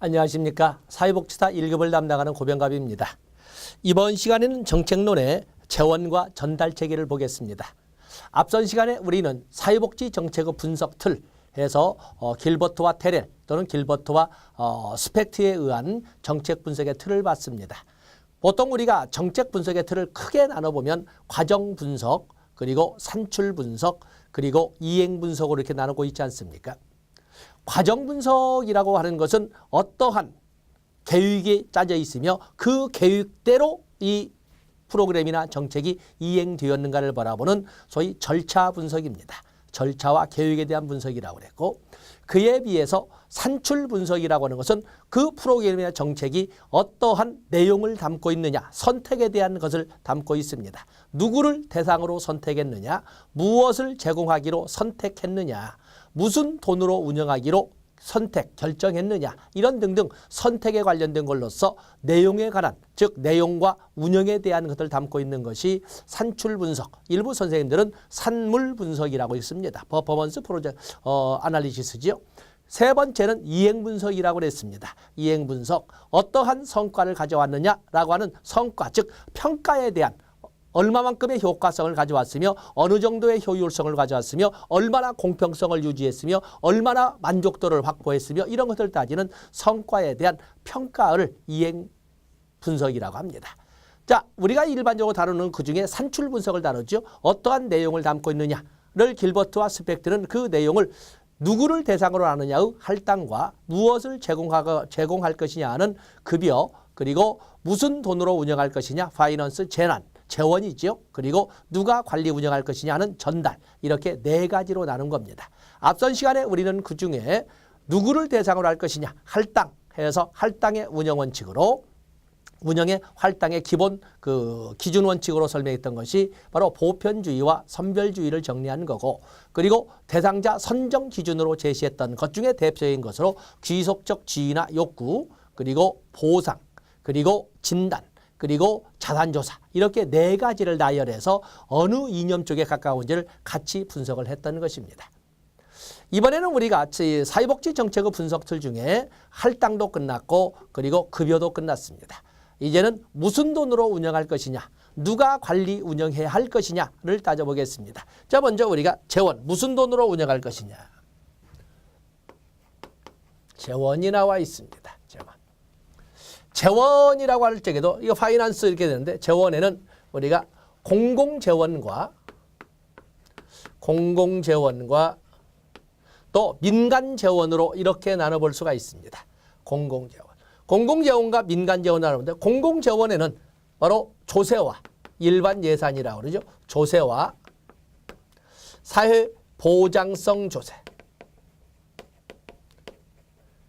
안녕하십니까. 사회복지사 1급을 담당하는 고병갑입니다. 이번 시간에는 정책론의 재원과 전달 체계를 보겠습니다. 앞선 시간에 우리는 사회복지 정책의 분석 틀 해서 길버트와 테렐 또는 길버트와 스펙트에 의한 정책 분석의 틀을 봤습니다. 보통 우리가 정책 분석의 틀을 크게 나눠보면 과정 분석, 그리고 산출 분석, 그리고 이행 분석으로 이렇게 나누고 있지 않습니까? 과정 분석이라고 하는 것은 어떠한 계획이 짜져 있으며 그 계획대로 이 프로그램이나 정책이 이행되었는가를 바라보는 소위 절차 분석입니다. 절차와 계획에 대한 분석이라고 그랬고, 그에 비해서 산출 분석이라고 하는 것은 그 프로그램이나 정책이 어떠한 내용을 담고 있느냐, 선택에 대한 것을 담고 있습니다. 누구를 대상으로 선택했느냐, 무엇을 제공하기로 선택했느냐, 무슨 돈으로 운영하기로 결정했느냐, 이런 등등 선택에 관련된 걸로서 내용에 관한, 즉 내용과 운영에 대한 것을 담고 있는 것이 산출 분석, 일부 선생님들은 산물 분석이라고 있습니다. 퍼포먼스 아날리시스지요. 세 번째는 이행 분석이라고 했습니다. 이행 분석, 어떠한 성과를 가져왔느냐라고 하는 성과, 즉 평가에 대한 얼마만큼의 효과성을 가져왔으며 어느 정도의 효율성을 가져왔으며 얼마나 공평성을 유지했으며 얼마나 만족도를 확보했으며 이런 것을 따지는 성과에 대한 평가를 이행 분석이라고 합니다. 자, 우리가 일반적으로 다루는 그중에 산출 분석을 다루죠. 어떠한 내용을 담고 있느냐를 길버트와 스펙트는 그 내용을 누구를 대상으로 하느냐의 할당과 무엇을 제공할 것이냐는 급여, 그리고 무슨 돈으로 운영할 것이냐, 파이낸스, 재원이죠. 그리고 누가 관리 운영할 것이냐는 전달, 이렇게 네 가지로 나눈 겁니다. 앞선 시간에 우리는 그중에 누구를 대상으로 할 것이냐, 할당해서 할당의 운영 원칙으로, 운영의 할당의 기본 기준 원칙으로 설명했던 것이 바로 보편주의와 선별주의를 정리한 거고, 그리고 대상자 선정 기준으로 제시했던 것 중에 대표적인 것으로 귀속적 지위나 욕구, 그리고 보상, 그리고 진단, 그리고 자산조사, 이렇게 네 가지를 나열해서 어느 이념 쪽에 가까운지를 같이 분석을 했던 것입니다. 이번에는 우리가 사회복지 정책의 분석 틀 중에 할당도 끝났고, 그리고 급여도 끝났습니다. 이제는 무슨 돈으로 운영할 것이냐, 누가 관리 운영해야 할 것이냐를 따져보겠습니다. 자, 먼저 우리가 재원, 무슨 돈으로 운영할 것이냐. 재원이 나와 있습니다. 재원이라고 할 적에도 이거 파이낸스 이렇게 되는데, 재원에는 우리가 공공재원과 또 민간재원으로 이렇게 나눠볼 수가 있습니다. 공공재원과 민간재원을 나누는데, 공공재원에는 바로 조세와 일반 예산이라고 그러죠. 조세와 사회보장성 조세,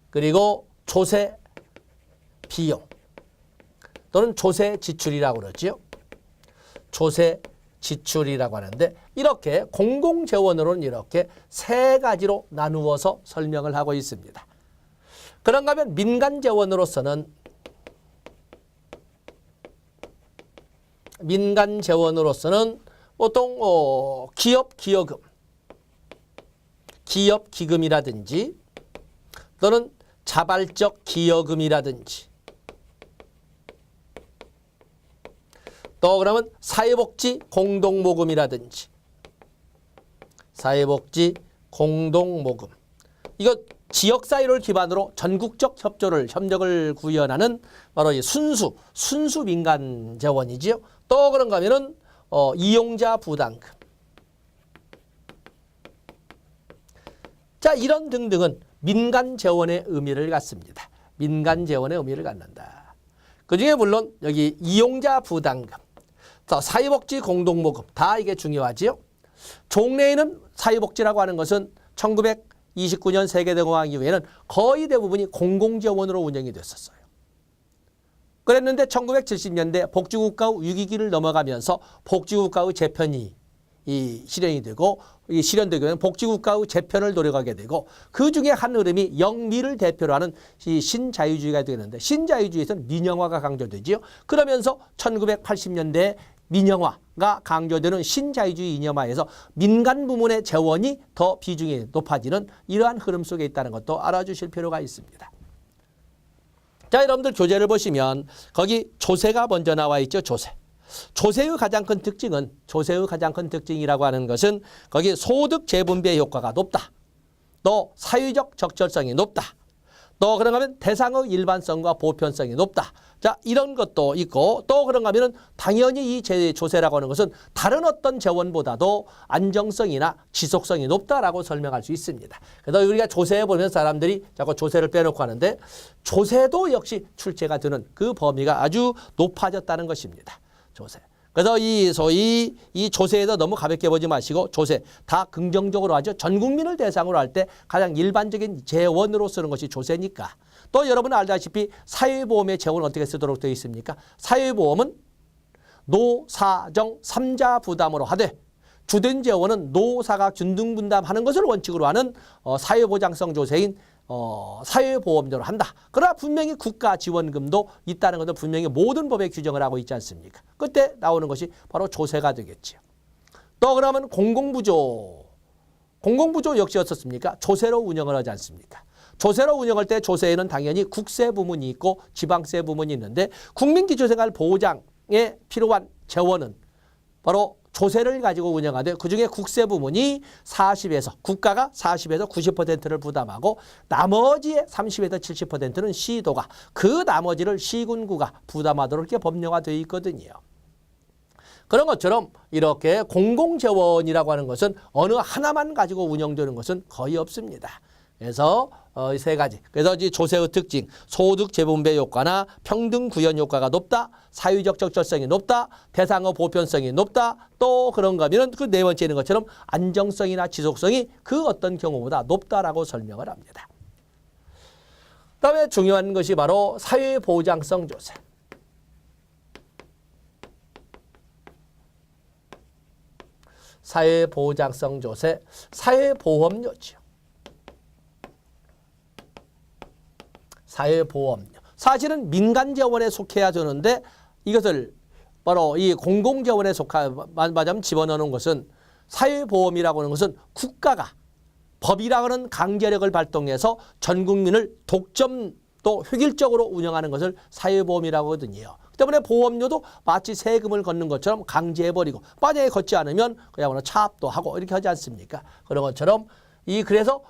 그리고 조세 비용 또는 조세 지출이라고 그러죠. 조세 지출이라고 하는데, 이렇게 공공재원으로는 이렇게 세 가지로 나누어서 설명을 하고 있습니다. 그런가 하면 민간재원으로서는 보통 기업기금이라든지 또는 자발적 기여금이라든지, 또 그러면 사회복지 공동모금이라든지, 이거 지역사회를 기반으로 전국적 협력을 구현하는 바로 이 순수 민간재원이지요. 또 그런가 하면은 이용자 부담금. 자, 이런 등등은 민간재원의 의미를 갖습니다. 민간재원의 의미를 갖는다. 그중에 물론 여기 이용자 부담금, 사회복지 공동모금, 다 이게 중요하지요. 종래에는 사회복지라고 하는 것은 1929년 세계대공황 이후에는 거의 대부분이 공공재원으로 운영이 됐었어요. 그랬는데 1970년대 복지국가의 위기기를 넘어가면서 복지국가의 재편이 실현이 되고, 이 실현되면 복지국가의 재편을 노력하게 되고, 그 중에 한 흐름이 영미를 대표로 하는 이 신자유주의가 되는데, 신자유주의에서는 민영화가 강조되지요. 그러면서 1980년대 민영화가 강조되는 신자유주의 이념화에서 민간 부문의 재원이 더 비중이 높아지는 이러한 흐름 속에 있다는 것도 알아주실 필요가 있습니다. 자, 여러분들 교재를 보시면 거기 조세가 먼저 나와 있죠. 조세. 조세의 가장 큰 특징은 조세의 가장 큰 특징이라고 하는 것은 거기 소득 재분배 효과가 높다. 또 사회적 적절성이 높다. 또 그런가 하면 대상의 일반성과 보편성이 높다. 자, 이런 것도 있고 또 그런가 하면은 당연히 이 조세라고 하는 것은 다른 어떤 재원보다도 안정성이나 지속성이 높다라고 설명할 수 있습니다. 그래서 우리가 조세에 보면 사람들이 자꾸 조세를 빼놓고 하는데 조세도 역시 출제가 되는 그 범위가 아주 높아졌다는 것입니다. 조세. 그래서 소위 이 조세에서 너무 가볍게 보지 마시고 조세 다 긍정적으로 하죠. 전 국민을 대상으로 할 때 가장 일반적인 재원으로 쓰는 것이 조세니까. 또 여러분 알다시피 사회보험의 재원은 어떻게 쓰도록 되어 있습니까? 사회보험은 노사정 3자 부담으로 하되 주된 재원은 노사가 균등분담하는 것을 원칙으로 하는 사회보장성 조세인 사회보험료를 한다. 그러나 분명히 국가지원금도 있다는 것은 분명히 모든 법에 규정을 하고 있지 않습니까? 그때 나오는 것이 바로 조세가 되겠지요. 또 그러면 공공부조 역시 어떻습니까? 조세로 운영을 하지 않습니까? 조세로 운영할 때 조세에는 당연히 국세 부문이 있고 지방세 부문이 있는데 국민기초생활 보장에 필요한 재원은 바로 조세를 가지고 운영하되 그중에 국세 부문이 40에서 국가가 40에서 90%를 부담하고 나머지의 30에서 70%는 시도가 그 나머지를 시군구가 부담하도록 이렇게 법령화되어 있거든요. 그런 것처럼 이렇게 공공재원이라고 하는 것은 어느 하나만 가지고 운영되는 것은 거의 없습니다. 그래서 이 세 가지. 그래서 이 조세의 특징, 소득 재분배 효과나 평등 구현 효과가 높다, 사회적 적절성이 높다, 대상의 보편성이 높다, 또 그런가 하면 그 네 번째 있는 것처럼 안정성이나 지속성이 그 어떤 경우보다 높다라고 설명을 합니다. 그다음에 중요한 것이 바로 사회보장성 조세. 사회보장성 조세, 사회보험료죠. 사회보험료. 사실은 민간재원에 속해야 되는데 이것을 바로 이 공공재원에 말하자면 집어넣는 것은 사회보험이라고 하는 것은 국가가 법이라고 하는 강제력을 발동해서 전 국민을 독점 또 획일적으로 운영하는 것을 사회보험이라고 하거든요. 그 때문에 보험료도 마치 세금을 걷는 것처럼 강제해버리고 만약에 걷지 않으면 그야말로 차압도 하고 이렇게 하지 않습니까? 그런 것처럼 그래서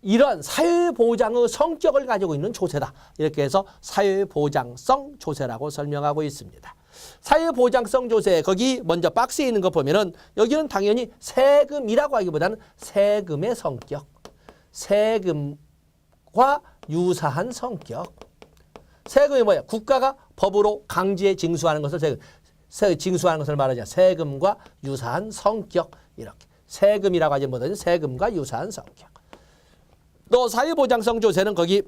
이런 사회보장의 성격을 가지고 있는 조세다. 이렇게 해서 사회보장성 조세라고 설명하고 있습니다. 사회보장성 조세 거기 먼저 박스에 있는 거 보면은 여기는 당연히 세금이라고 하기보다는 세금의 성격, 세금과 유사한 성격. 세금이 뭐야? 국가가 법으로 강제 징수하는 것을 징수하는 것을 말하자. 세금과 유사한 성격 이렇게 세금이라고 하지 못하는 세금과 유사한 성격. 또 사회보장성 조세는 거기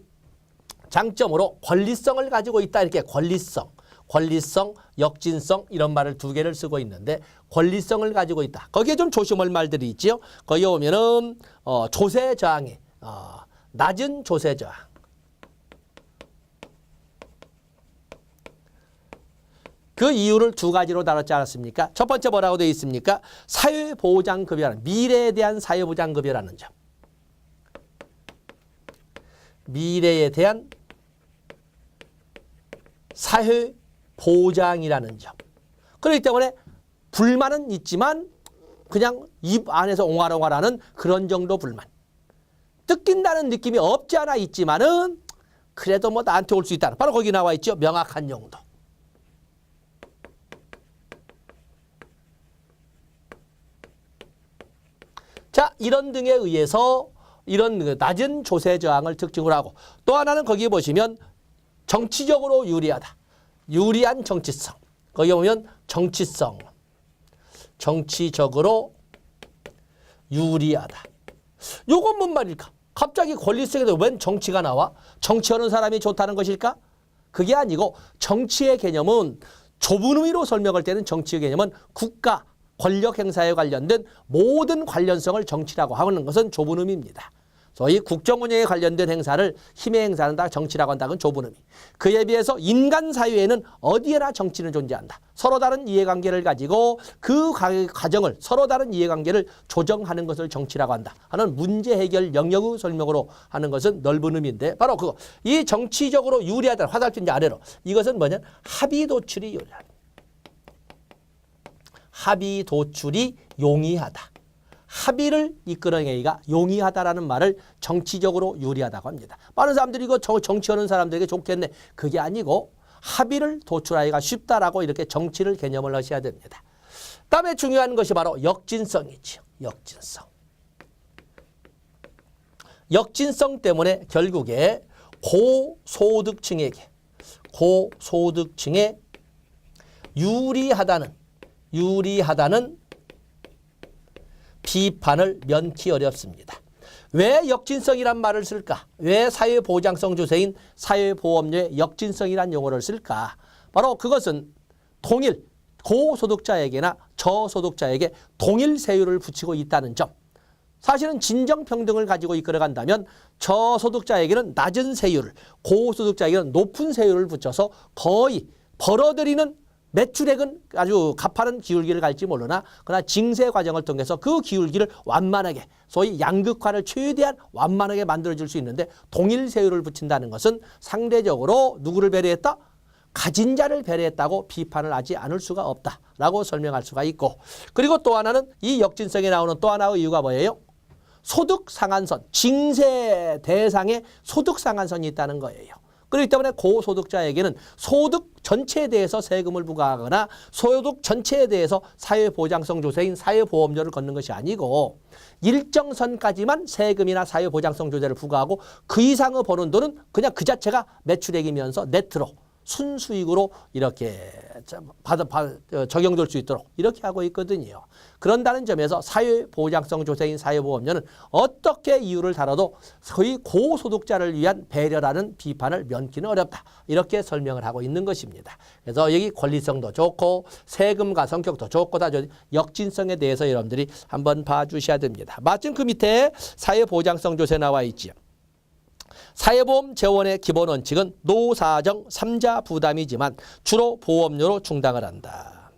장점으로 권리성을 가지고 있다. 이렇게 권리성, 역진성 이런 말을 두 개를 쓰고 있는데 권리성을 가지고 있다. 거기에 좀 조심할 말들이 있지요. 거기에 오면은 조세 저항이 낮은 조세 저항. 그 이유를 두 가지로 다뤘지 않았습니까? 첫 번째 뭐라고 되어 있습니까? 사회보장급여라는 미래에 대한 사회보장급여라는 점. 미래에 대한 사회보장이라는 점. 그렇기 때문에 불만은 있지만 그냥 입 안에서 옹알옹알하는 그런 정도 불만. 뜯긴다는 느낌이 없지 않아 있지만은 그래도 뭐 나한테 올 수 있다. 바로 거기 나와 있죠. 명확한 용도. 자, 이런 등에 의해서 이런 낮은 조세 저항을 특징으로 하고 또 하나는 거기에 보시면 정치적으로 유리하다. 유리한 정치성. 거기 보면 정치성. 정치적으로 유리하다. 요건 뭔 말일까? 갑자기 권리성에도 웬 정치가 나와? 정치하는 사람이 좋다는 것일까? 그게 아니고 정치의 개념은 좁은 의미로 설명할 때는 정치의 개념은 국가, 권력 행사에 관련된 모든 관련성을 정치라고 하는 것은 좁은 의미입니다. 소위 국정 운영에 관련된 행사를 힘의 행사는 다 정치라고 한다는 좁은 의미. 그에 비해서 인간 사회에는 어디에나 정치는 존재한다. 서로 다른 이해관계를 가지고 그 과정을 서로 다른 이해관계를 조정하는 것을 정치라고 한다 하는 문제 해결 영역의 설명으로 하는 것은 넓은 의미인데 바로 그거. 이 정치적으로 유리하다. 화살표 이제 아래로. 이것은 뭐냐? 합의 도출이 유리하다. 합의 도출이 용이하다. 합의를 이끌어내기가 용이하다라는 말을 정치적으로 유리하다고 합니다. 많은 사람들이 이거 정치하는 사람들에게 좋겠네. 그게 아니고 합의를 도출하기가 쉽다라고 이렇게 정치를 개념을 하셔야 됩니다. 다음에 중요한 것이 바로 역진성이죠. 역진성. 역진성 때문에 결국에 고소득층에 유리하다는 비판을 면키 어렵습니다. 왜 역진성이란 말을 쓸까? 왜 사회보장성 조세인 사회보험료에 역진성이란 용어를 쓸까? 바로 그것은 동일, 고소득자에게나 저소득자에게 동일 세율을 붙이고 있다는 점. 사실은 진정평등을 가지고 이끌어간다면 저소득자에게는 낮은 세율을, 고소득자에게는 높은 세율을 붙여서 거의 벌어들이는 매출액은 아주 가파른 기울기를 갈지 모르나 그러나 징세 과정을 통해서 그 기울기를 완만하게 소위 양극화를 최대한 완만하게 만들어줄 수 있는데 동일 세율을 붙인다는 것은 상대적으로 누구를 배려했다? 가진 자를 배려했다고 비판을 하지 않을 수가 없다라고 설명할 수가 있고 그리고 또 하나는 이 역진성에 나오는 또 하나의 이유가 뭐예요? 소득 상한선, 징세 대상의 소득 상한선이 있다는 거예요. 그렇기 때문에 고소득자에게는 소득 전체에 대해서 세금을 부과하거나 소득 전체에 대해서 사회보장성 조세인 사회보험료를 걷는 것이 아니고 일정 선까지만 세금이나 사회보장성 조세를 부과하고 그 이상의 버는 돈은 그냥 그 자체가 매출액이면서 네트로 순수익으로 이렇게 적용될 수 있도록 이렇게 하고 있거든요. 그런다는 점에서 사회보장성 조세인 사회보험료는 어떻게 이유를 달아도 거의 고소득자를 위한 배려라는 비판을 면키는 어렵다. 이렇게 설명을 하고 있는 것입니다. 그래서 여기 권리성도 좋고 세금과 성격도 좋고 다 역진성에 대해서 여러분들이 한번 봐주셔야 됩니다. 마침 그 밑에 사회보장성 조세 나와 있지요. 사회보험 재원의 기본 원칙은 노사정 3자 부담이지만 주로 보험료로 충당을 한다.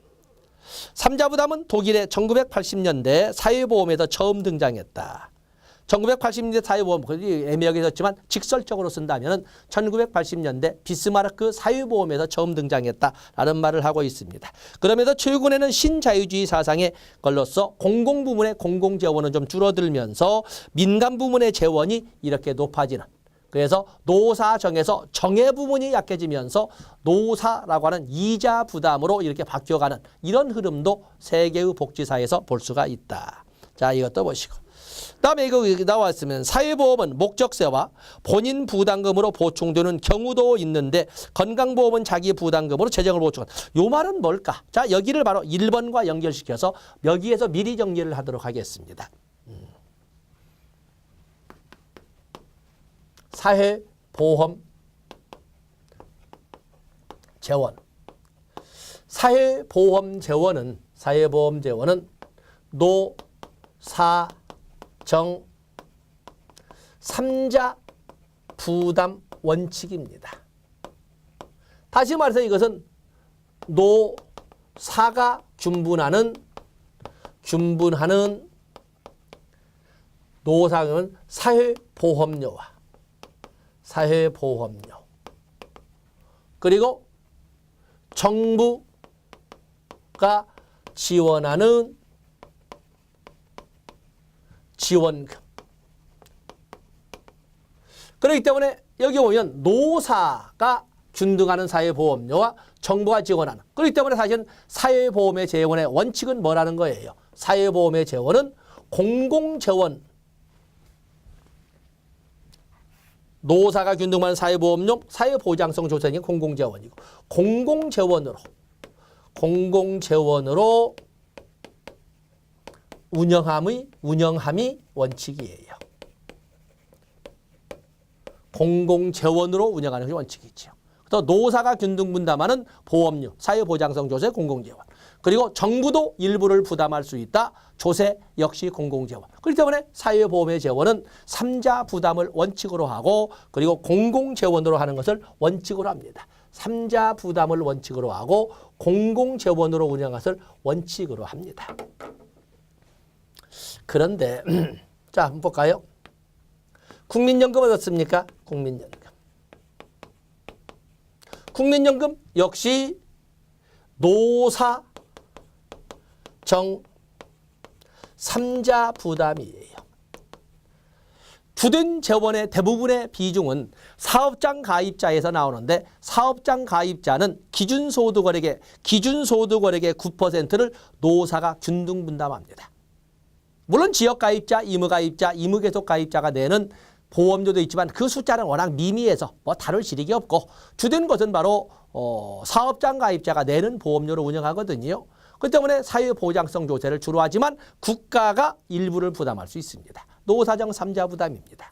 3자 부담은 독일의 1980년대 사회보험에서 처음 등장했다. 1980년대 사회보험, 애매하게 썼지만 직설적으로 쓴다면 1980년대 비스마르크 사회보험에서 처음 등장했다라는 말을 하고 있습니다. 그러면서 최근에는 신자유주의 사상의 걸로서 공공부문의 공공재원은 좀 줄어들면서 민간부문의 재원이 이렇게 높아지는 그래서 노사정에서 정예 부분이 약해지면서 노사라고 하는 이자 부담으로 이렇게 바뀌어가는 이런 흐름도 세계의 복지사에서 볼 수가 있다. 자, 이것도 보시고. 다음에 이거 나왔으면 사회보험은 목적세와 본인 부담금으로 보충되는 경우도 있는데 건강보험은 자기 부담금으로 재정을 보충한다. 요 말은 뭘까? 자, 여기를 바로 1번과 연결시켜서 여기에서 미리 정리를 하도록 하겠습니다. 사회보험 재원. 사회보험 재원은 노사정 3자 부담 원칙입니다. 다시 말해서 이것은 노사가 균분하는 노사는 사회보험료 그리고 정부가 지원하는 지원금. 그렇기 때문에 여기 보면 노사가 균등하는 사회보험료와 정부가 지원하는. 그렇기 때문에 사실은 사회보험의 재원의 원칙은 뭐라는 거예요? 사회보험의 재원은 공공재원. 노사가 균등한 사회보험료, 사회보장성 조세는 공공재원이고 공공재원으로 운영함이 원칙이에요. 공공재원으로 운영하는 것이 원칙이죠. 또 노사가 균등 분담하는 보험료, 사회보장성 조세, 공공재원. 그리고 정부도 일부를 부담할 수 있다. 조세 역시 공공재원. 그렇기 때문에 사회보험의 재원은 3자 부담을 원칙으로 하고 그리고 공공재원으로 하는 것을 원칙으로 합니다. 3자 부담을 원칙으로 하고 공공재원으로 운영하는 것을 원칙으로 합니다. 그런데 자, 한번 볼까요? 국민연금 어떻습니까? 국민연금. 국민연금 역시 노사 정 3자 부담이에요. 주된 재원의 대부분의 비중은 사업장 가입자에서 나오는데 사업장 가입자는 기준소득원액의 9%를 노사가 균등 분담합니다. 물론 지역가입자, 의무가입자, 의무계속가입자가 내는 보험료도 있지만 그 숫자는 워낙 미미해서 뭐 다룰 실익이 없고 주된 것은 바로 사업장 가입자가 내는 보험료로 운영하거든요. 그렇기 때문에 사회보장성 조세를 주로 하지만 국가가 일부를 부담할 수 있습니다. 노사정 3자 부담입니다.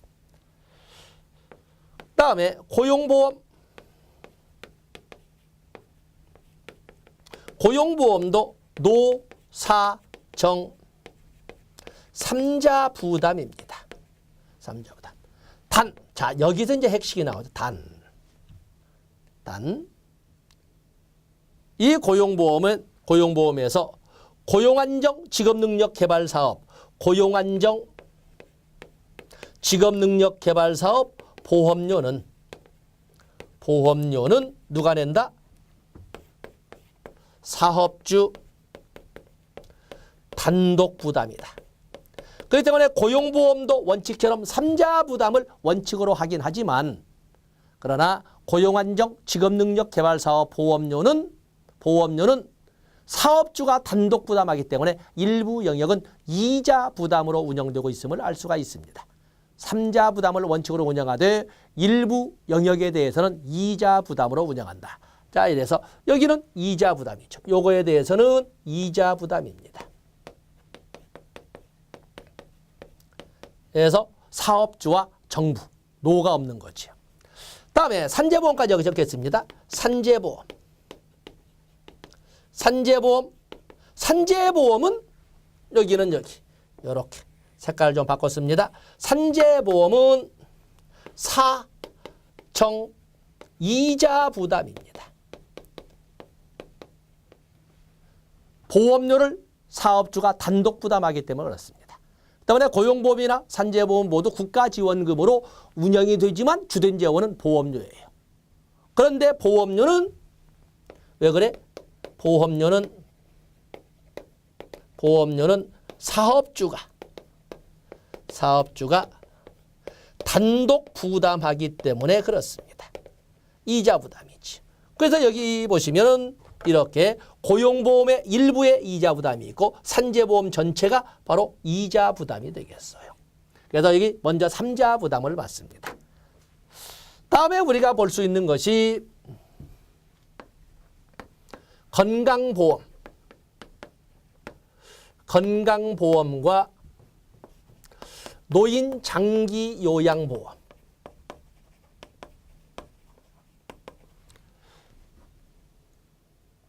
다음에 고용보험. 고용보험도 노사정 3자 부담입니다. 3자 부담. 단. 자, 여기서 이제 핵심이 나오죠. 단. 이 고용보험에서 고용안정 직업능력개발사업, 고용안정 직업능력개발사업 보험료는 누가 낸다? 사업주 단독 부담이다. 그렇기 때문에 고용보험도 원칙처럼 3자 부담을 원칙으로 하긴 하지만 그러나 고용안정 직업능력개발사업 보험료는 사업주가 단독 부담하기 때문에 일부 영역은 2자 부담으로 운영되고 있음을 알 수가 있습니다. 3자 부담을 원칙으로 운영하되 일부 영역에 대해서는 2자 부담으로 운영한다. 자, 이래서 여기는 2자 부담이죠. 요거에 대해서는 2자 부담입니다. 그래서 사업주와 정부, 노가 없는 거죠. 다음에 산재보험까지 여기 적겠습니다. 산재보험은 여기는 여기 이렇게 색깔을 좀 바꿨습니다. 산재보험은 사정 2자 부담입니다. 보험료를 사업주가 단독 부담하기 때문에 그렇습니다. 때문에 고용보험이나 산재보험 모두 국가지원금으로 운영이 되지만 주된 재원은 보험료예요. 그런데 보험료는 왜 그래? 보험료는 사업주가 단독 부담하기 때문에 그렇습니다. 2자 부담이지. 그래서 여기 보시면은 이렇게 고용보험의 일부의 2자 부담이 있고 산재보험 전체가 바로 2자 부담이 되겠어요. 그래서 여기 먼저 3자 부담을 받습니다. 다음에 우리가 볼 수 있는 것이 건강보험과 노인 장기 요양보험.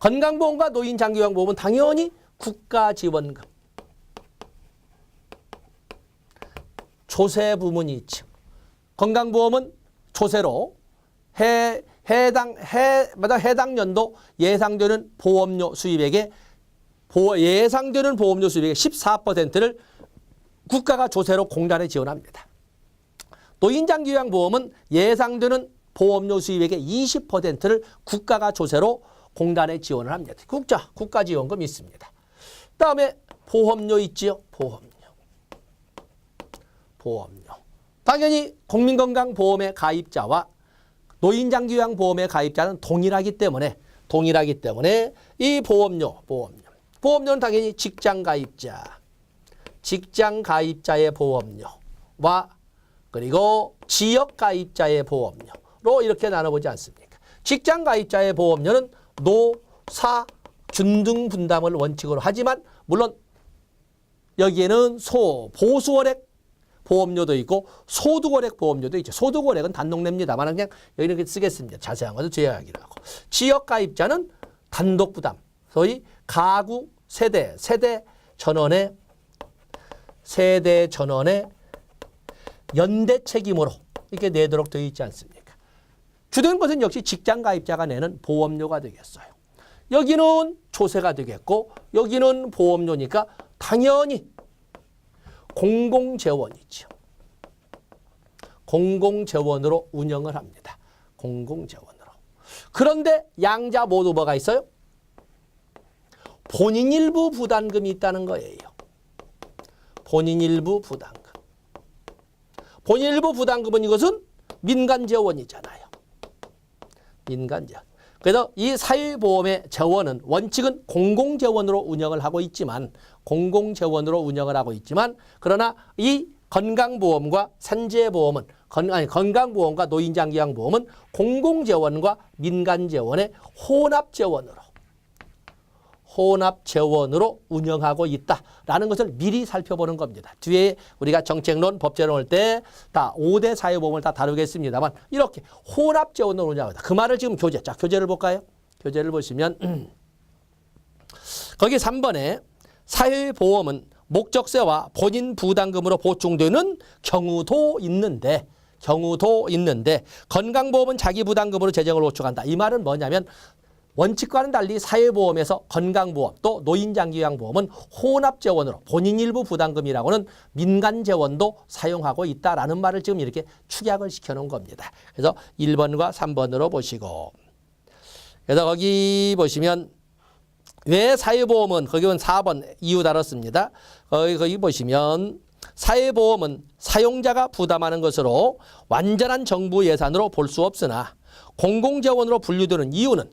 건강보험과 노인 장기 요양보험은 당연히 국가지원금, 조세 부문이 있죠. 건강보험은 조세로 해당 연도 예상되는 보험료 수입액의 14%를 국가가 조세로 공단에 지원합니다. 노인장기요양보험은 예상되는 보험료 수입액의 20%를 국가가 조세로 공단에 지원을 합니다. 국가지원금이 있습니다. 다음에 보험료 있지요. 보험료. 당연히 국민건강보험의 가입자와 노인장기요양보험의 가입자는 동일하기 때문에 이 보험료는 당연히 직장가입자의 보험료와 그리고 지역가입자의 보험료로 이렇게 나눠보지 않습니까? 직장가입자의 보험료는 노사 균등 분담을 원칙으로 하지만 물론 여기에는 보수원액 보험료도 있고 소득원액 보험료도 있죠. 소득원액은 단독냅니다만 그냥 여기 이렇게 쓰겠습니다. 자세한 것은 제약이라고. 지역가입자는 단독부담. 소위 가구 세대 전원의 연대 책임으로 이렇게 내도록 되어 있지 않습니까? 주된 것은 역시 직장가입자가 내는 보험료가 되겠어요. 여기는 조세가 되겠고 여기는 보험료니까 당연히 공공재원이죠. 공공재원으로 운영을 합니다. 공공재원으로. 그런데 양자 모두 뭐가 있어요? 본인 일부 부담금이 있다는 거예요. 본인 일부 부담금. 본인 일부 부담금은 이것은 민간재원이잖아요. 민간재원. 그래서 이 사회보험의 재원은 원칙은 공공재원으로 운영을 하고 있지만 그러나 이 건강보험과 산재보험은 건강보험과 노인장기양보험은 공공재원과 민간재원의 혼합재원으로 운영하고 있다라는 것을 미리 살펴보는 겁니다. 뒤에 우리가 정책론, 법제론 할 때 다 5대 사회보험을 다 다루겠습니다만 이렇게 혼합재원으로 운영하고 있다. 그 말을 지금 교재를 볼까요? 교재를 보시면 거기 3번에 사회보험은 목적세와 본인 부담금으로 보충되는 경우도 있는데 건강보험은 자기 부담금으로 재정을 호축한다. 이 말은 뭐냐면 원칙과는 달리 사회보험에서 건강보험 또 노인장기요양보험은 혼합재원으로 본인 일부 부담금이라고는 민간재원도 사용하고 있다라는 말을 지금 이렇게 축약을 시켜놓은 겁니다. 그래서 1번과 3번으로 보시고 그래서 거기 보시면 왜 사회보험은 거기는 4번 이유 다뤘습니다. 거기 보시면 사회보험은 사용자가 부담하는 것으로 완전한 정부 예산으로 볼 수 없으나 공공재원으로 분류되는 이유는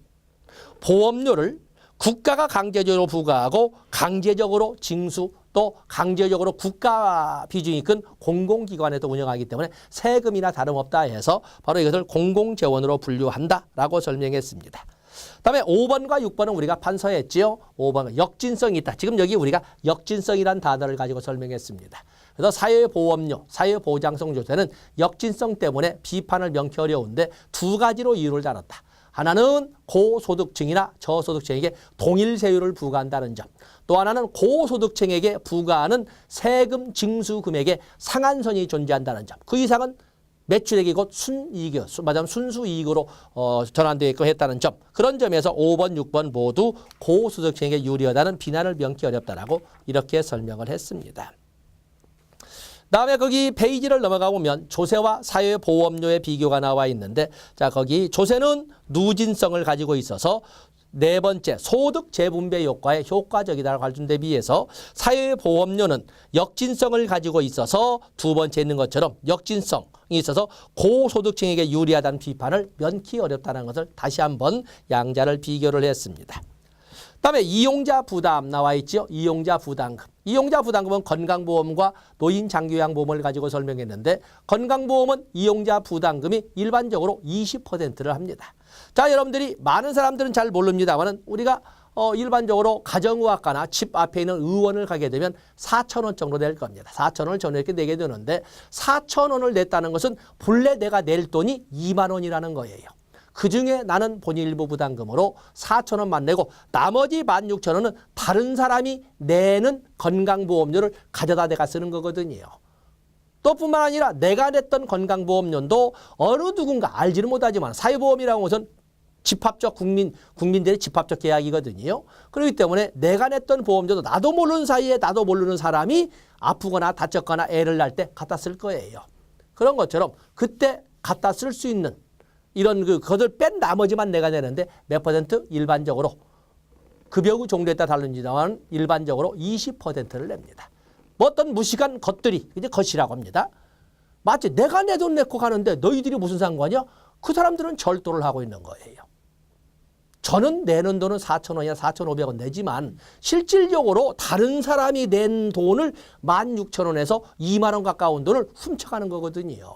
보험료를 국가가 강제적으로 부과하고 강제적으로 징수 또 강제적으로 국가 비중이 큰 공공기관에도 운영하기 때문에 세금이나 다름없다 해서 바로 이것을 공공재원으로 분류한다라고 설명했습니다. 그다음에 5번과 6번은 우리가 판서했지요. 5번은 역진성이 있다. 지금 여기 우리가 역진성이라는 단어를 가지고 설명했습니다. 그래서 사회보험료, 사회보장성 조세는 역진성 때문에 비판을 명쾌 어려운데 두 가지로 이유를 다뤘다. 하나는 고소득층이나 저소득층에게 동일 세율을 부과한다는 점. 또 하나는 고소득층에게 부과하는 세금 징수 금액에 상한선이 존재한다는 점. 그 이상은 매출액이 곧 순이익이요. 말하자면 순수이익으로 전환되게끔 했다는 점. 그런 점에서 5번, 6번 모두 고소득층에게 유리하다는 비난을 명쾌 어렵다라고 이렇게 설명을 했습니다. 다음에 거기 페이지를 넘어가 보면 조세와 사회보험료의 비교가 나와 있는데 자 거기 조세는 누진성을 가지고 있어서 네 번째 소득 재분배 효과에 효과적이다라고 할 데 비해서 사회보험료는 역진성을 가지고 있어서 두 번째 있는 것처럼 역진성이 있어서 고소득층에게 유리하다는 비판을 면키 어렵다는 것을 다시 한번 양자를 비교를 했습니다. 그다음에 이용자 부담 나와 있죠. 이용자 부담금. 이용자 부담금은 건강보험과 노인장기요양보험을 가지고 설명했는데 건강보험은 이용자 부담금이 일반적으로 20%를 합니다. 자, 여러분들이 많은 사람들은 잘 모릅니다만은 우리가 일반적으로 가정의학과나 집 앞에 있는 의원을 가게 되면 4,000원 정도 낼 겁니다. 4,000원을 전에 이렇게 내게 되는데 4,000원을 냈다는 것은 본래 내가 낼 돈이 2만 원이라는 거예요. 그중에 나는 본인 일부 부담금으로 4,000원만 내고 나머지 16,000원은 다른 사람이 내는 건강보험료를 가져다 내가 쓰는 거거든요. 또 뿐만 아니라 내가 냈던 건강보험료도 어느 누군가 알지는 못하지만 사회보험이라는 것은 집합적 국민들의 집합적 계약이거든요. 그렇기 때문에 내가 냈던 보험료도 나도 모르는 사이에 나도 모르는 사람이 아프거나 다쳤거나 애를 낳을 때 갖다 쓸 거예요. 그런 것처럼 그때 갖다 쓸 수 있는 이런 그것을 뺀 나머지만 내가 내는데 몇 퍼센트? 일반적으로 급여의 종류에 따라 다릅니다만 일반적으로 20%를 냅니다. 뭐 어떤 무식한 것들이 이제 것이라고 합니다. 마치 내가 내 돈 내고 가는데 너희들이 무슨 상관이야? 그 사람들은 절도를 하고 있는 거예요. 저는 내는 돈은 4,000원이나 4,500원 내지만 실질적으로 다른 사람이 낸 돈을 16,000원에서 2만 원 가까운 돈을 훔쳐가는 거거든요.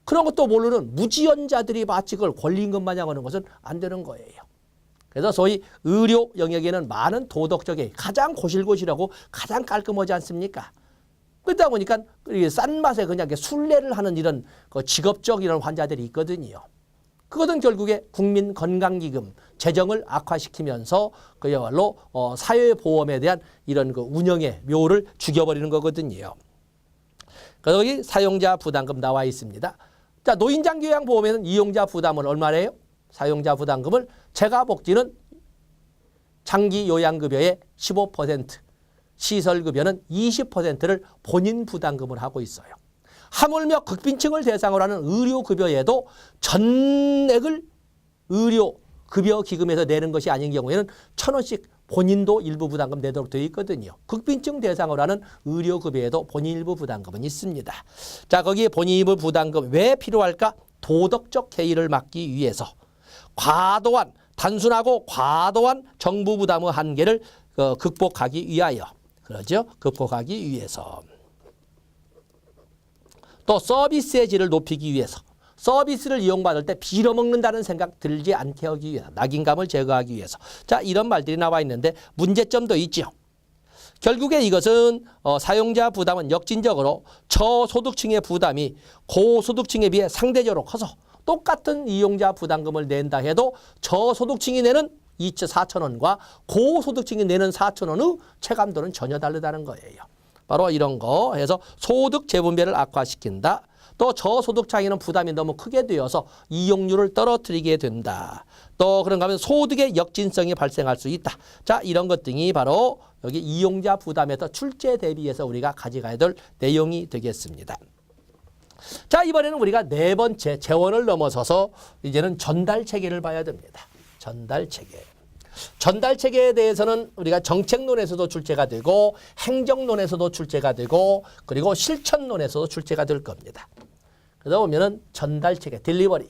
그런 것도 모르는 무지연자들이 마치 그걸 권리인 것 마냥 하는 것은 안 되는 거예요. 그래서 소위 의료 영역에는 많은 도덕적인 가장 고실고실하고 가장 깔끔하지 않습니까? 그러다 보니까 싼 맛에 그냥 순례를 하는 이런 직업적 이런 환자들이 있거든요. 그것은 결국에 국민건강기금 재정을 악화시키면서 그야말로 사회보험에 대한 이런 그 운영의 묘를 죽여버리는 거거든요. 그래서 여기 사용자 부담금 나와 있습니다. 자, 노인장기요양보험에는 이용자 부담은 얼마래요? 사용자 부담금을 재가복지는 장기요양급여의 15%, 시설급여는 20%를 본인 부담금을 하고 있어요. 하물며 극빈층을 대상으로 하는 의료급여에도 전액을 의료급여기금에서 내는 것이 아닌 경우에는 1,000원씩 본인도 일부 부담금 내도록 되어 있거든요. 극빈층 대상으로 하는 의료급여에도 본인 일부 부담금은 있습니다. 자, 거기에 본인 일부 부담금 왜 필요할까? 도덕적 해이를 막기 위해서 단순하고 과도한 정부 부담의 한계를 극복하기 위하여, 그러죠? 극복하기 위해서. 또 서비스의 질을 높이기 위해서, 서비스를 이용받을 때 빌어먹는다는 생각 들지 않게 하기 위해서, 낙인감을 제거하기 위해서. 자, 이런 말들이 나와 있는데 문제점도 있죠. 결국에 이것은 사용자 부담은 역진적으로 저소득층의 부담이 고소득층에 비해 상대적으로 커서 똑같은 이용자 부담금을 낸다 해도 저소득층이 내는 4,000원과 고소득층이 내는 4,000원의 체감도는 전혀 다르다는 거예요. 바로 이런 거 해서 소득 재분배를 악화시킨다. 또 저소득 차이는 부담이 너무 크게 되어서 이용률을 떨어뜨리게 된다. 또 그런가 하면 소득의 역진성이 발생할 수 있다. 자, 이런 것 등이 바로 여기 이용자 부담에서 출제 대비해서 우리가 가져가야 될 내용이 되겠습니다. 자, 이번에는 우리가 네 번째 재원을 넘어서서 이제는 전달 체계를 봐야 됩니다. 전달 체계. 전달 체계에 대해서는 우리가 정책론에서도 출제가 되고 행정론에서도 출제가 되고 그리고 실천론에서도 출제가 될 겁니다. 그러다 보면은 전달 체계, 딜리버리.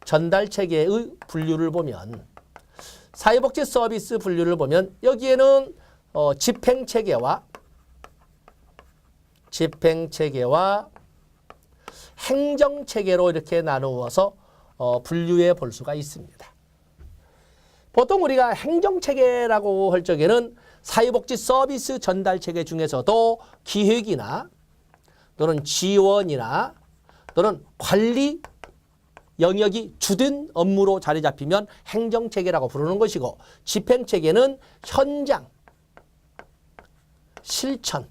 전달 체계의 분류를 보면 사회복지 서비스 분류를 보면 여기에는 집행 체계와 행정 체계로 이렇게 나누어서 분류해 볼 수가 있습니다. 보통 우리가 행정체계라고 할 적에는 사회복지 서비스 전달체계 중에서도 기획이나 또는 지원이나 또는 관리 영역이 주된 업무로 자리 잡히면 행정체계라고 부르는 것이고, 집행체계는 현장, 실천이나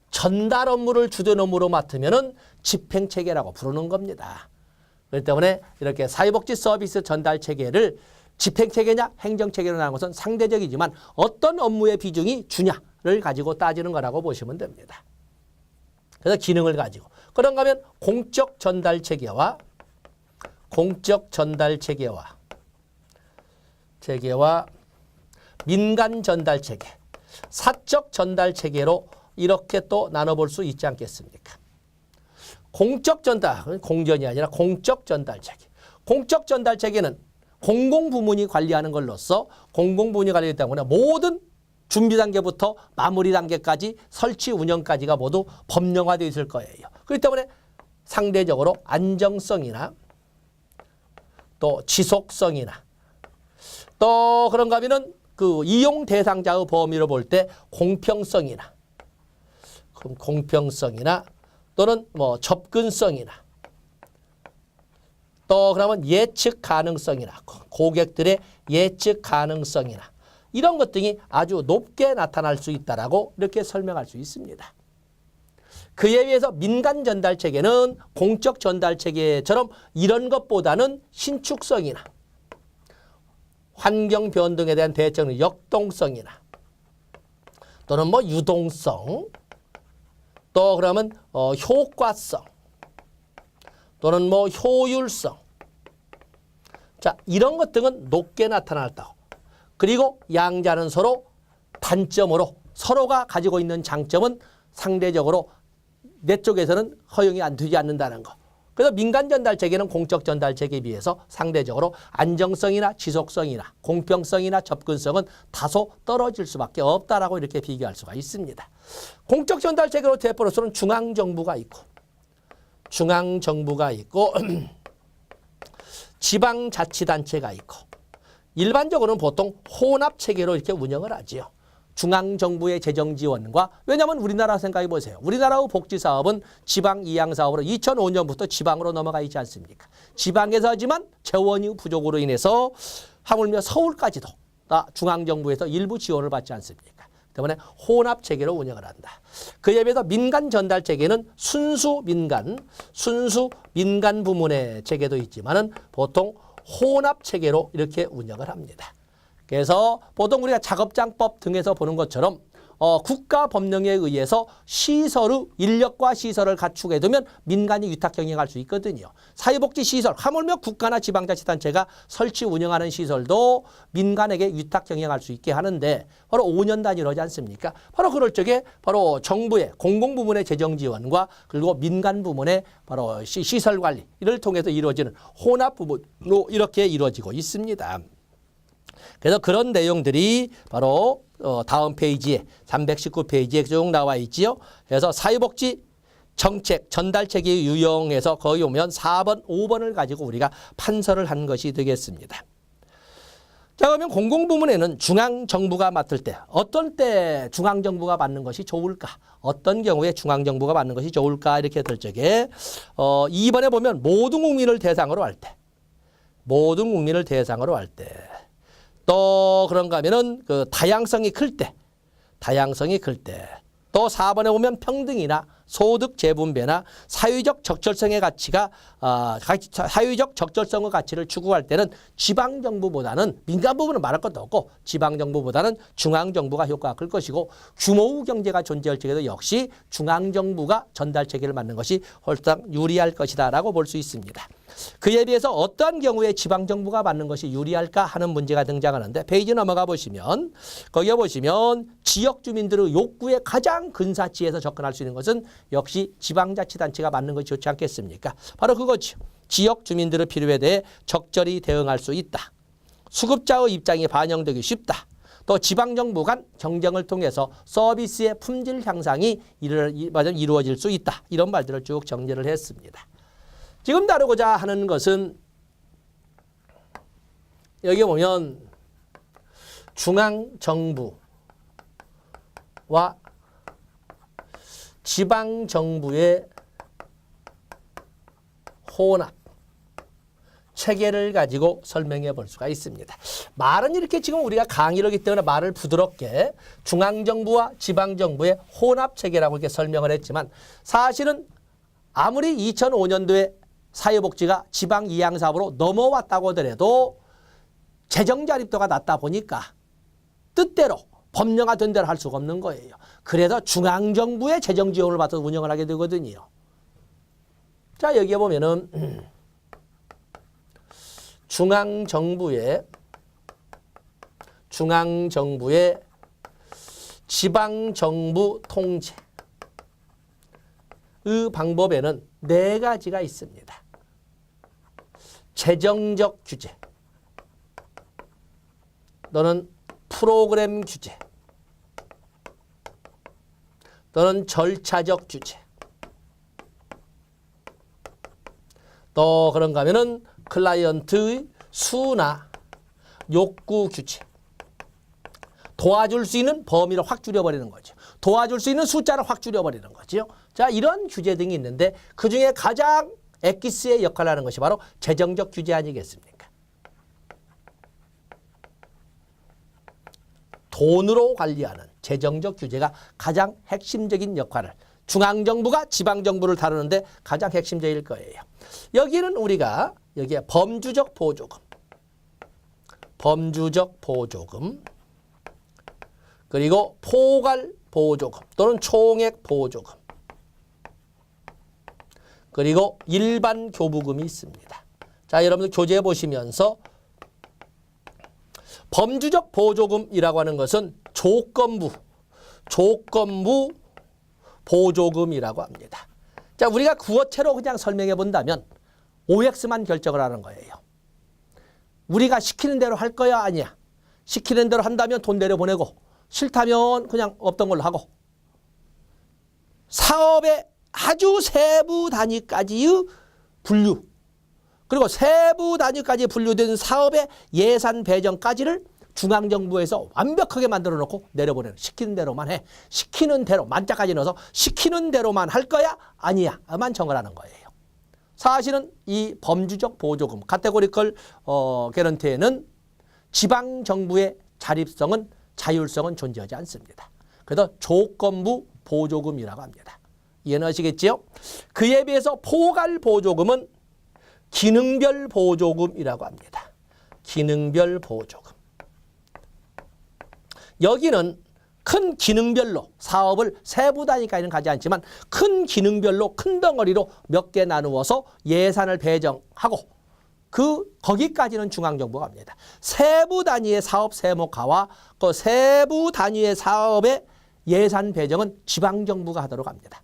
전달 업무를 주된 업무로 맡으면 집행체계라고 부르는 겁니다. 그렇기 때문에 이렇게 사회복지 서비스 전달 체계를 집행체계냐 행정체계로 나눈 것은 상대적이지만 어떤 업무의 비중이 주냐를 가지고 따지는 거라고 보시면 됩니다. 그래서 기능을 가지고. 그런가 하면 공적 전달 체계와 민간 전달 체계, 사적 전달 체계로 이렇게 또 나눠볼 수 있지 않겠습니까? 공적 전달, 공전이 아니라 공적 전달 체계. 공적 전달 체계는 공공부문이 관리하는 걸로써 공공부문이 관리하기 때문에 모든 준비 단계부터 마무리 단계까지 설치 운영까지가 모두 법령화되어 있을 거예요. 그렇기 때문에 상대적으로 안정성이나 또 지속성이나 또 그런가 하면은 그 이용 대상자의 범위로 볼 때 공평성이나 또는 뭐 접근성이나 또 그러면 예측 가능성이나 고객들의 예측 가능성이나 이런 것 등이 아주 높게 나타날 수 있다라고 이렇게 설명할 수 있습니다. 그에 비해서 민간 전달 체계는 공적 전달 체계처럼 이런 것보다는 신축성이나 환경 변동에 대한 대처는 역동성이나 또는 뭐 유동성 또 그러면 효과성 또는 뭐 효율성. 자, 이런 것 등은 높게 나타났다고. 그리고 양자는 서로 단점으로 서로가 가지고 있는 장점은 상대적으로 내 쪽에서는 허용이 안 되지 않는다는 거. 그래서 민간 전달 체계는 공적 전달 체계에 비해서 상대적으로 안정성이나 지속성이나 공평성이나 접근성은 다소 떨어질 수밖에 없다라고 이렇게 비교할 수가 있습니다. 공적 전달 체계로 대표로서는 중앙정부가 있고 지방자치단체가 있고 일반적으로는 보통 혼합 체계로 이렇게 운영을 하지요. 중앙정부의 재정 지원과, 왜냐하면 우리나라 생각해 보세요. 우리나라의 복지사업은 지방 이양사업으로 2005년부터 지방으로 넘어가 있지 않습니까? 지방에서 하지만 재원이 부족으로 인해서 하물며 서울까지도 다 중앙정부에서 일부 지원을 받지 않습니까? 때문에 혼합 체계로 운영을 한다. 그에 비해서 민간 전달 체계는 순수 민간 부문의 체계도 있지만은 보통 혼합 체계로 이렇게 운영을 합니다. 그래서 보통 우리가 작업장법 등에서 보는 것처럼 국가 법령에 의해서 시설의 인력과 시설을 갖추게 되면 민간이 위탁 경영할 수 있거든요. 사회복지 시설, 하물며 국가나 지방자치단체가 설치 운영하는 시설도 민간에게 위탁 경영할 수 있게 하는데 바로 5년 단위로 하지 않습니까? 바로 그럴 적에 바로 정부의 공공부문의 재정 지원과 그리고 민간 부문의 바로 시설 관리 이를 통해서 이루어지는 혼합 부분으로 이렇게 이루어지고 있습니다. 그래서 그런 내용들이 바로 다음 페이지에 319페이지에 쭉 나와 있지요. 그래서 사회복지 정책 전달체계 유형에서 거기 오면 4번, 5번을 가지고 우리가 판서를 한 것이 되겠습니다. 자, 그러면 공공부문에는 중앙정부가 맡을 때 어떤 때 중앙정부가 맡는 것이 좋을까? 어떤 경우에 중앙정부가 맡는 것이 좋을까? 이렇게 될 적에 2번에 보면 모든 국민을 대상으로 할 때, 모든 국민을 대상으로 할 때, 또 그런가 하면은 그 다양성이 클 때, 또 4번에 보면 평등이나 소득 재분배나 사회적 적절성의 가치가 사회적 적절성의 가치를 추구할 때는 지방정부보다는 민간 부분은 말할 것도 없고 지방정부보다는 중앙정부가 효과가 클 것이고 규모의 경제가 존재할 적에도 역시 중앙정부가 전달체계를 맡는 것이 훨씬 유리할 것이다라고 볼 수 있습니다. 그에 비해서 어떠한 경우에 지방정부가 맡는 것이 유리할까 하는 문제가 등장하는데 페이지 넘어가 보시면 거기에 보시면 지역 주민들의 욕구에 가장 근사치에서 접근할 수 있는 것은 역시 지방자치단체가 맡는 것이 좋지 않겠습니까? 바로 그거죠. 지역 주민들의 필요에 대해 적절히 대응할 수 있다. 수급자의 입장이 반영되기 쉽다. 또 지방정부 간 경쟁을 통해서 서비스의 품질 향상이 이루어질 수 있다. 이런 말들을 쭉 정리를 했습니다. 지금 다루고자 하는 것은 여기 보면 중앙정부와 지방정부의 혼합 체계를 가지고 설명해 볼 수가 있습니다. 말은 이렇게 지금 우리가 강의를 하기 때문에 말을 부드럽게 중앙정부와 지방정부의 혼합 체계라고 이렇게 설명을 했지만 사실은 아무리 2005년도에 사회복지가 지방 이양사업으로 넘어왔다고 하더라도 재정 자립도가 낮다 보니까 뜻대로 법령화된 대로 할 수가 없는 거예요. 그래서 중앙정부의 재정 지원을 받아서 운영을 하게 되거든요. 자, 여기에 보면은 중앙정부의 지방정부 통제의 방법에는 4가지가 있습니다. 재정적 규제 또는 프로그램 규제 또는 절차적 규제 또 그런가 하면은 클라이언트의 수나 욕구 규제 도와줄 수 있는 범위를 확 줄여버리는 거죠. 도와줄 수 있는 숫자를 확 줄여버리는 거죠. 자, 이런 규제 등이 있는데 그중에 가장 엑기스의 역할을 하는 것이 바로 재정적 규제 아니겠습니까? 돈으로 관리하는 재정적 규제가 가장 핵심적인 역할을 중앙정부가 지방정부를 다루는데 가장 핵심적일 거예요. 여기는 우리가 여기에 범주적 보조금 그리고 포괄 보조금 또는 총액 보조금 그리고 일반 교부금이 있습니다. 자, 여러분들 교재 보시면서 범주적 보조금이라고 하는 것은 조건부 보조금이라고 합니다. 자, 우리가 구어체로 그냥 설명해 본다면 OX만 결정을 하는 거예요. 우리가 시키는 대로 할 거야 아니야. 시키는 대로 한다면 돈 내려보내고 싫다면 그냥 없던 걸로 하고 사업의 아주 세부 단위까지의 분류 그리고 세부 단위까지 분류된 사업의 예산 배정까지를 중앙정부에서 완벽하게 만들어 놓고 내려보내는, 시키는 대로만 해. 시키는 대로 만자까지 넣어서 시키는 대로만 할 거야? 아니야만 정하라는 거예요. 사실은 이 범주적 보조금, 카테고리컬 개런티에는 지방정부의 자립성은, 자율성은 존재하지 않습니다. 그래서 조건부 보조금이라고 합니다. 이해는 하시겠지요? 그에 비해서 포괄 보조금은 기능별 보조금이라고 합니다. 기능별 보조금. 여기는 큰 기능별로 사업을 세부 단위까지는 가지 않지만 큰 기능별로 큰 덩어리로 몇 개 나누어서 예산을 배정하고 거기까지는 중앙정부가 합니다. 세부 단위의 사업 세목화와 그 세부 단위의 사업의 예산 배정은 지방정부가 하도록 합니다.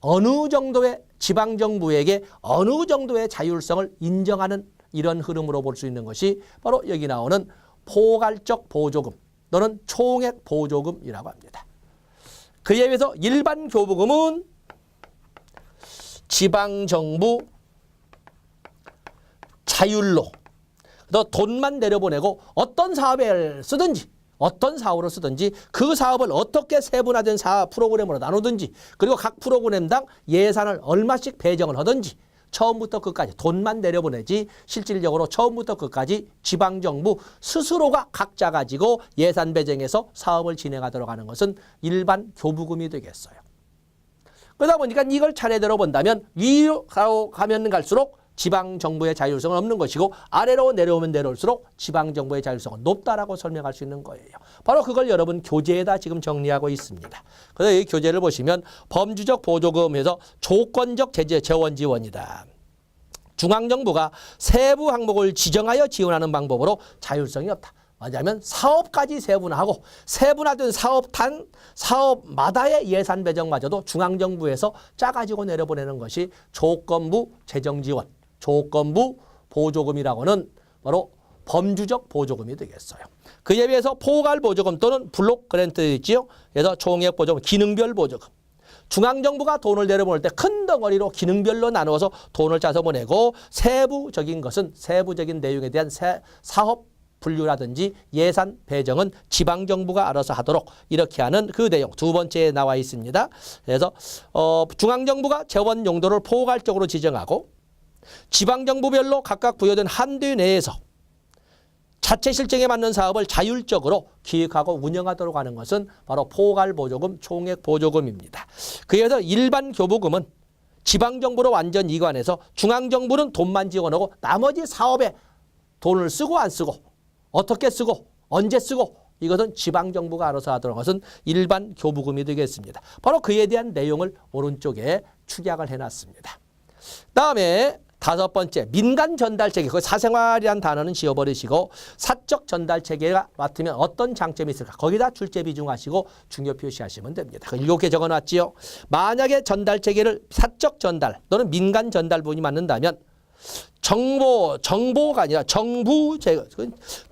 어느 정도의 지방정부에게 어느 정도의 자율성을 인정하는 이런 흐름으로 볼 수 있는 것이 바로 여기 나오는 포괄적 보조금 또는 총액 보조금이라고 합니다. 그에 비해서 일반 교부금은 지방정부 자율로 또 돈만 내려보내고 어떤 사업에 쓰든지 어떤 사업으로 쓰든지 그 사업을 어떻게 세분화된 사업 프로그램으로 나누든지 그리고 각 프로그램당 예산을 얼마씩 배정을 하든지 처음부터 끝까지 돈만 내려보내지 실질적으로 처음부터 끝까지 지방정부 스스로가 각자 가지고 예산 배정해서 사업을 진행하도록 하는 것은 일반 교부금이 되겠어요. 그러다 보니까 이걸 차례대로 본다면 위로 가면 갈수록 지방정부의 자율성은 없는 것이고 아래로 내려오면 내려올수록 지방정부의 자율성은 높다라고 설명할 수 있는 거예요. 바로 그걸 여러분 교재에다 지금 정리하고 있습니다. 그래서 이 교재를 보시면 범주적 보조금에서 조건적 제재 재원 지원이다. 중앙정부가 세부 항목을 지정하여 지원하는 방법으로 자율성이 없다. 뭐냐면 사업까지 세분화하고 세분화된 사업마다의 예산 배정마저도 중앙정부에서 짜가지고 내려보내는 것이 조건부 재정지원, 조건부 보조금이라고는 바로 범주적 보조금이 되겠어요. 그에 비해서 포괄 보조금 또는 블록 그랜트 있지요. 그래서 총액 보조금, 기능별 보조금. 중앙정부가 돈을 내려보낼 때 큰 덩어리로 기능별로 나누어서 돈을 짜서 보내고 세부적인 것은 세부적인 내용에 대한 사업 분류라든지 예산 배정은 지방정부가 알아서 하도록 이렇게 하는 그 내용 두 번째에 나와 있습니다. 그래서 중앙정부가 재원 용도를 포괄적으로 지정하고 지방정부별로 각각 부여된 한도 내에서 자체 실정에 맞는 사업을 자율적으로 기획하고 운영하도록 하는 것은 바로 포괄 보조금, 총액 보조금입니다. 그래서 일반 교부금은 지방정부로 완전 이관해서 중앙정부는 돈만 지원하고 나머지 사업에 돈을 쓰고 안 쓰고 어떻게 쓰고 언제 쓰고 이것은 지방정부가 알아서 하도록 것은 일반 교부금이 되겠습니다. 바로 그에 대한 내용을 오른쪽에 축약을 해놨습니다. 다음에 다섯 번째 민간 전달체계, 그 사생활이라는 단어는 지워버리시고 사적 전달체계가 맡으면 어떤 장점이 있을까 거기다 출제 비중하시고 중요 표시하시면 됩니다. 이렇게 적어놨지요. 만약에 전달체계를 사적 전달 또는 민간 전달 부분이 맡는다면 정보가 아니라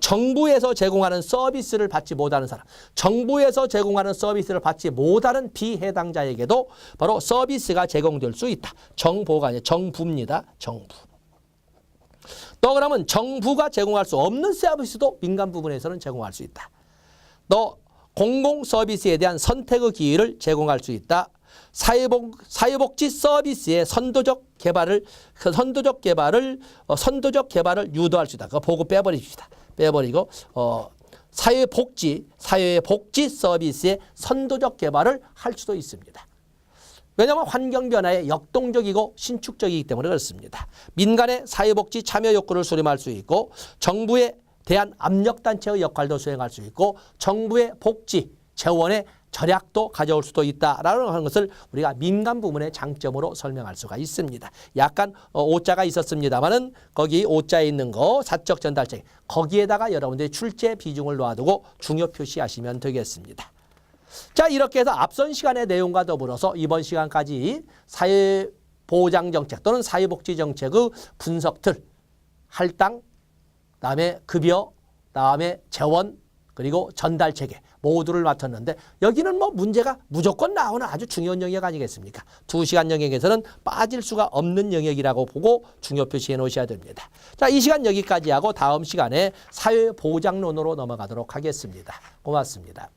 정부에서 제공하는 서비스를 받지 못하는 사람, 정부에서 제공하는 서비스를 받지 못하는 비해당자에게도 바로 서비스가 제공될 수 있다. 정보가 아니라 정부입니다. 정부. 또 그러면 정부가 제공할 수 없는 서비스도 민간 부분에서는 제공할 수 있다. 또 공공 서비스에 대한 선택의 기회를 제공할 수 있다. 사회복지 서비스의 선도적 개발을 유도할 수 있다. 그 보고 빼버립시다. 빼버리고 사회복지 서비스의 선도적 개발을 할 수도 있습니다. 왜냐하면 환경 변화에 역동적이고 신축적이기 때문에 그렇습니다. 민간의 사회복지 참여 욕구를 수렴할 수 있고 정부에 대한 압력단체의 역할도 수행할 수 있고 정부의 복지, 재원의 절약도 가져올 수도 있다라는 것을 우리가 민간 부문의 장점으로 설명할 수가 있습니다. 약간 오자가 있었습니다만은 거기 오자에 있는 거 사적 전달책 거기에다가 여러분들이 출제 비중을 놓아두고 중요 표시하시면 되겠습니다. 자, 이렇게 해서 앞선 시간의 내용과 더불어서 이번 시간까지 사회보장정책 또는 사회복지정책의 분석틀, 할당, 다음에 급여, 다음에 재원, 그리고 전달체계 모두를 맡았는데 여기는 뭐 문제가 무조건 나오는 아주 중요한 영역 아니겠습니까? 2시간 영역에서는 빠질 수가 없는 영역이라고 보고 중요 표시해 놓으셔야 됩니다. 자, 이 시간 여기까지 하고 다음 시간에 사회보장론으로 넘어가도록 하겠습니다. 고맙습니다.